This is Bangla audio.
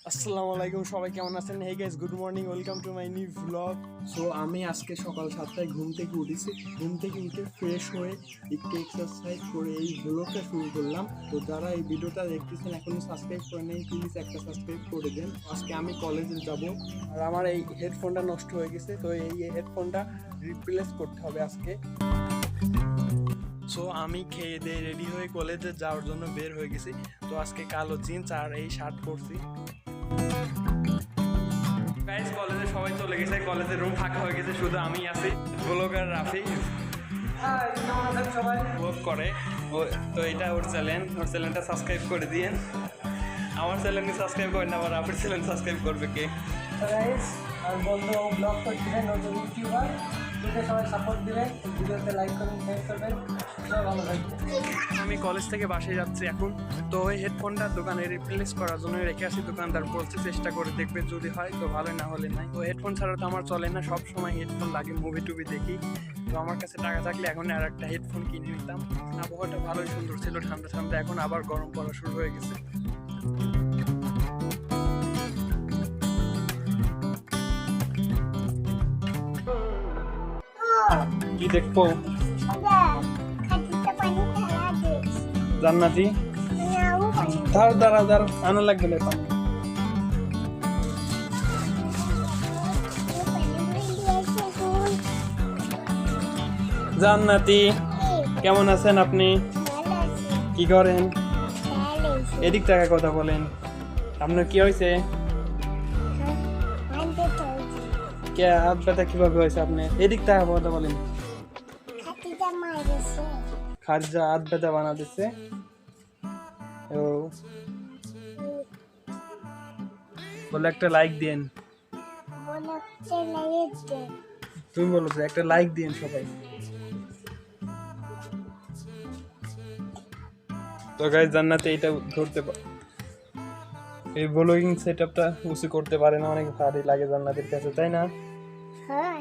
আসসালামু আলাইকুম, সবাই কেমন আছেন? Hey guys, good morning, welcome to my new blog. So আমি আজকে সকাল 7টায় ঘুম থেকে উঠেছি। ঘুম থেকে উঠে ফ্রেশ হয়ে একটু এক্সারসাইজ করে এই ব্লগটা শুরু করলাম। তো যারা এই ভিডিওটা দেখতেছেন এখনো সাবস্ক্রাইব করে নেই, প্লিজ একটা সাবস্ক্রাইব করে দেন। আজকে আমি কলেজে যাব আর আমার এই হেডফোনটা নষ্ট হয়ে গেছে, তো এই হেডফোনটা রিপ্লেস করতে হবে আজকে। সো আমি খেয়ে দিয়ে রেডি হয়ে কলেজে যাওয়ার জন্য বের হয়ে গেছি। তো আজকে কালো জিন্স আর এই শার্ট পরছি। গাইস, কলেজে সবাই চলে গেছে, কলেজের রুম ফাঁকা হয়ে গেছে, শুধু আমি আছি। ব্লগার রাফি সবাই ব্লগ করে। তো এটা ওর চ্যানেলটা সাবস্ক্রাইব করে দিয়েন। আমার চ্যানেলকে সাবস্ক্রাইব করেন না, আমার রাফির চ্যানেল সাবস্ক্রাইব করবে কে? গাইস, আর বন্ধু ব্লগ করছিলেন, নতুন ইউটিউবার, সবাই সাপোর্ট দিবেন, ভিডিওতে লাইক করবেন, শেয়ার করবেন, সবাই ভালো থাকবেন। আমি কলেজ থেকে বাসায় যাচ্ছি এখন। তো ওই হেডফোনটা দোকানে রিপ্লেস করার জন্য রেখে আসি। দোকানদার বলছে চেষ্টা করে দেখবে, যদি হয় তো ভালো, না হলে নাই। তো হেডফোন ছাড়া তো আমার চলে না, সব সময় হেডফোন লাগে, মুভি টুভি দেখি। তো আমার কাছে টাকা থাকলে এখন আর একটা হেডফোন কিনে নিতাম। আবহাওয়াটা ভালোই সুন্দর ছিল, ঠান্ডা ঠান্ডা। এখন আবার গরম পড়া শুরু হয়ে গেছে। কি দেখবো? জান্নাতি দাঁড়াও আনা লাগবে না পানি। জান্নাতি, কেমন আছেন আপনি? কি করেন? এদিক টাকা কথা বলেন। আপনার কি হয়েছে? কে হাত ব্যথা কিভাবে হয়েছে? আপনি এদিক টাকা কথা বলেন। খারজা হাত ব্যথা বানা দিচ্ছে। ও বলে একটা লাইক দিন। তুমি বলো যে একটা লাইক দিন সবাই। তো গাইস, জান্নাতে এটা ধরতে এই ব্লগিং সেটআপটা উঁচু করতে পারে না, অনেক ভারী লাগে জান্নাতের কাছে, তাই না? হ্যাঁ।